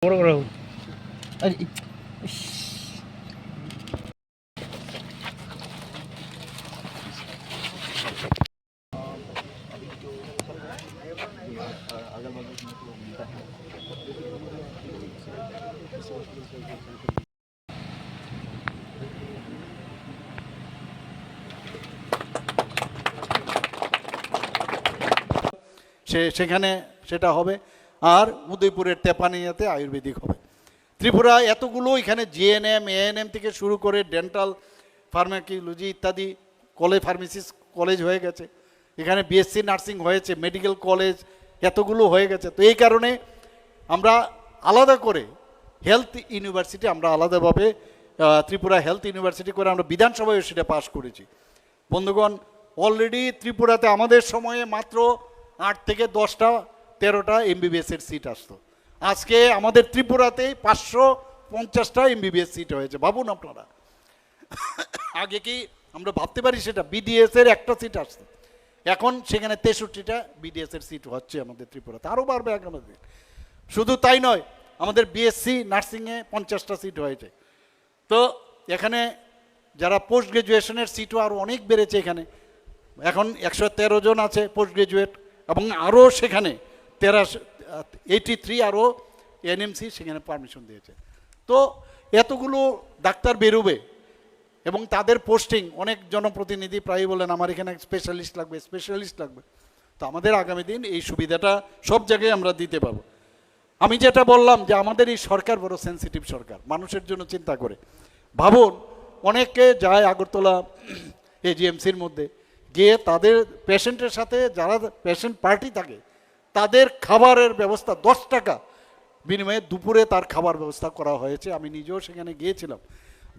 বড় বড় আরে সেখানে সেটা হবে। আর উদয়পুরের তেপানিয়াতে আয়ুর্বেদিক হবে। ত্রিপুরা এতগুলো এখানে জিএনএম এএনএম থেকে শুরু করে ডেন্টাল ফার্মাকোলজি ইত্যাদি কলেজ ফার্মেসিস কলেজ হয়ে গেছে, এখানে বিএসসি নার্সিং হয়েছে, মেডিকেল কলেজ এতগুলো হয়ে গেছে। তো এই কারণে আমরা আলাদা করে হেলথ ইউনিভার্সিটি আমরা আলাদাভাবে ত্রিপুরা হেলথ ইউনিভার্সিটি করে আমরা বিধানসভায় সেটা পাশ করেছি। বন্ধুগণ, অলরেডি ত্রিপুরাতে আমাদের সময়ে মাত্র 8 থেকে 10টা 13টা এমবিবিএসের সিট আসতো। আজকে আমাদের ত্রিপুরাতেই 550টা এমবিবিএস সিট হয়েছে। ভাবুন আপনারা, আগে কি আমরা ভাবতে পারি সেটা? বিডিএস এর একটা সিট আসতো, এখন সেখানে 63টা বিডিএস এর সিট হচ্ছে আমাদের ত্রিপুরাতে, আরও বাড়বে আগামী দিন। শুধু তাই নয়, আমাদের বিএসসি নার্সিংয়ে 50টা সিট হয়েছে। তো এখানে যারা পোস্ট গ্রাজুয়েশনের সিটও আরও অনেক বেড়েছে। এখানে এখন 113 জন আছে পোস্ট গ্রাজুয়েট, এবং আরও সেখানে 83 আরও এনএমসি সেখানে পারমিশন দিয়েছে। তো এতগুলো ডাক্তার বেরোবে এবং তাদের পোস্টিং, অনেক জনপ্রতিনিধি প্রায়ই বলেন আমার এখানে স্পেশালিস্ট লাগবে। তো আমাদের আগামী দিন এই সুবিধাটা সব জায়গায় আমরা দিতে পারবো। আমি যেটা বললাম যে আমাদের এই সরকার বড় সেন্সিটিভ সরকার, মানুষের জন্য চিন্তা করে। ভাবুন, অনেকে যায় আগরতলা এজিএমসির মধ্যে গিয়ে তাদের পেশেন্টের সাথে, যারা পেশেন্ট পার্টি থাকে তাদের খাবারের ব্যবস্থা 10 টাকা বিনিময়ে দুপুরে তার খাবার ব্যবস্থা করা হয়েছে। আমি নিজেও সেখানে গিয়েছিলাম।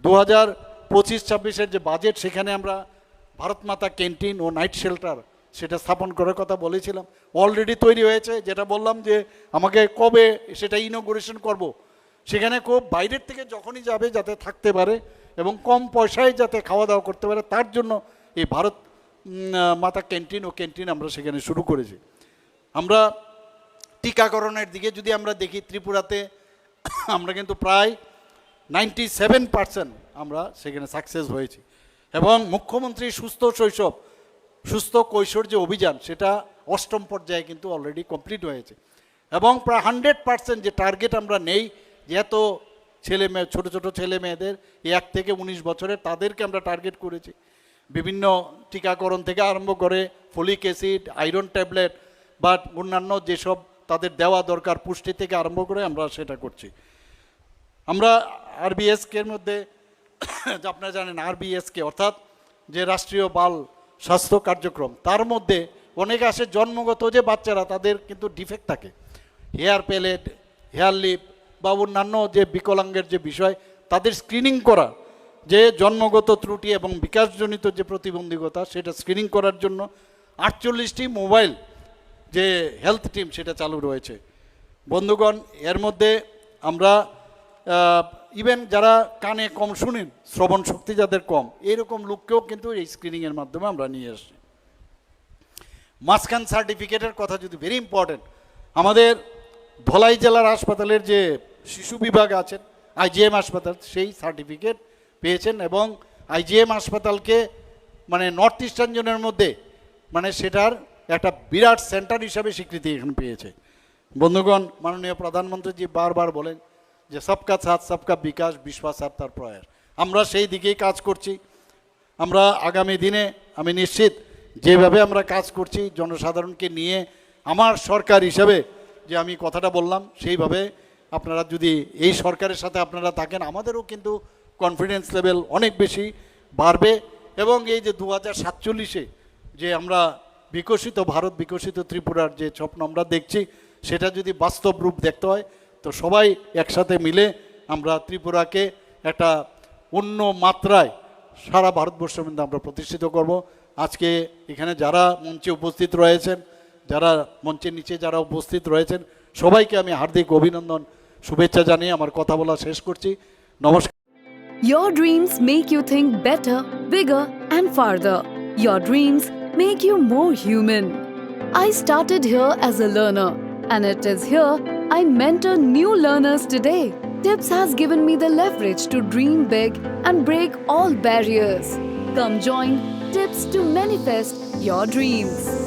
2025-26-এর যে বাজেট, সেখানে আমরা ভারত মাতা ক্যান্টিন ও নাইট শেল্টার সেটা স্থাপন করার কথা বলেছিলাম। অলরেডি তৈরি হয়েছে। যেটা বললাম যে আমাকে কবে সেটা ইনোগ্রেশন করব, সেখানে খুব বাইরের থেকে যখনই যাবে যাতে থাকতে পারে এবং কম পয়সায় যাতে খাওয়া দাওয়া করতে পারে, তার জন্য এই ভারত মাতা ক্যান্টিন ও ক্যান্টিন আমরা সেখানে শুরু করেছি। আমরা টিকাকরণের দিকে যদি আমরা দেখি, ত্রিপুরাতে আমরা কিন্তু প্রায় 97% আমরা সেখানে সাকসেস হয়েছি। এবং মুখ্যমন্ত্রী সুস্থ কৈশোর যে অভিযান, সেটা 8ম পর্যায়ে কিন্তু অলরেডি কমপ্লিট হয়েছে। এবং প্রায় 100% যে টার্গেট আমরা নেই, যে এত ছেলে মেয়ে, ছোটো ছোটো ছেলে মেয়েদের 1 থেকে 19 বছরের, তাদেরকে আমরা টার্গেট করেছি। বিভিন্ন টিকাকরণ থেকে আরম্ভ করে ফলিক অ্যাসিড, আয়রন ট্যাবলেট বা অন্যান্য যেসব তাদের দেওয়া দরকার পুষ্টি থেকে আরম্ভ করে আমরা সেটা করছি। আমরা আরবিএসকের মধ্যে আপনারা জানেন আরবিএসকে অর্থাৎ যে রাষ্ট্রীয় বাল স্বাস্থ্য কার্যক্রম, তার মধ্যে অনেক আসে জন্মগত যে বাচ্চারা, তাদের কিন্তু ডিফেক্ট থাকে, হেয়ার প্যালেট, হেয়ার লিপ বা অন্যান্য যে বিকলাঙ্গের যে বিষয়, তাদের স্ক্রিনিং করা, যে জন্মগত ত্রুটি এবং বিকাশজনিত যে প্রতিবন্ধকতা, সেটা স্ক্রিনিং করার জন্য 48টি মোবাইল যে হেলথ টিম সেটা চালু রয়েছে। বন্ধুগণ, এর মধ্যে আমরা ইভেন যারা কানে কম শুনেন, শ্রবণ শক্তি যাদের কম, এইরকম লোককেও কিন্তু এই স্ক্রিনিংয়ের মাধ্যমে আমরা নিয়ে আসছি। মাসখান সার্টিফিকেটের কথা যদি, ভেরি ইম্পর্টেন্ট, আমাদের ধলাই জেলার হাসপাতালের যে শিশু বিভাগ আছেন, আইজিএম হাসপাতাল, সেই সার্টিফিকেট পেয়েছেন। এবং আইজিএম হাসপাতালকে মানে নর্থ ইস্টার্ন জোনের মধ্যে মানে সেটার একটা বিরাট সেন্টার হিসাবে স্বীকৃতি এখানে পেয়েছে। বন্ধুগণ, মাননীয় প্রধানমন্ত্রীজি বারবার বলেন যে সবকা সাথ সবকা বিকাশ, বিশ্বাস আর তার প্রয়াস। আমরা সেই দিকেই কাজ করছি। আমরা আগামী দিনে আমি নিশ্চিত যেভাবে আমরা কাজ করছি জনসাধারণকে নিয়ে, আমার সরকার হিসাবে যে আমি কথাটা বললাম, সেইভাবে আপনারা যদি এই সরকারের সাথে আপনারা থাকেন, আমাদেরও কিন্তু কনফিডেন্স লেভেল অনেক বেশি বাড়বে। এবং এই যে 2047-এ যে আমরা বিকশিত ভারত, বিকশিত ত্রিপুরার যে স্বপ্ন আমরা দেখছি, সেটা যদি বাস্তব রূপ দেখতে হয়, তো সবাই একসাথে মিলে আমরা ত্রিপুরাকে একটা অন্য মাত্রায় সারা ভারতবর্ষের মধ্যে আমরা প্রতিষ্ঠিত করব। আজকে এখানে যারা মঞ্চে উপস্থিত রয়েছেন, যারা মঞ্চের নিচে যারা উপস্থিত রয়েছেন, সবাইকে আমি হার্দিক অভিনন্দন, শুভেচ্ছা জানিয়ে আমার কথা বলা শেষ করছি। নমস্কার। Your dreams make you think better, bigger and farther. Your dreams make you more human. I started here as a learner, and it is here I mentor new learners today. Tips has given me the leverage to dream big and break all barriers. Come join Tips to manifest your dreams.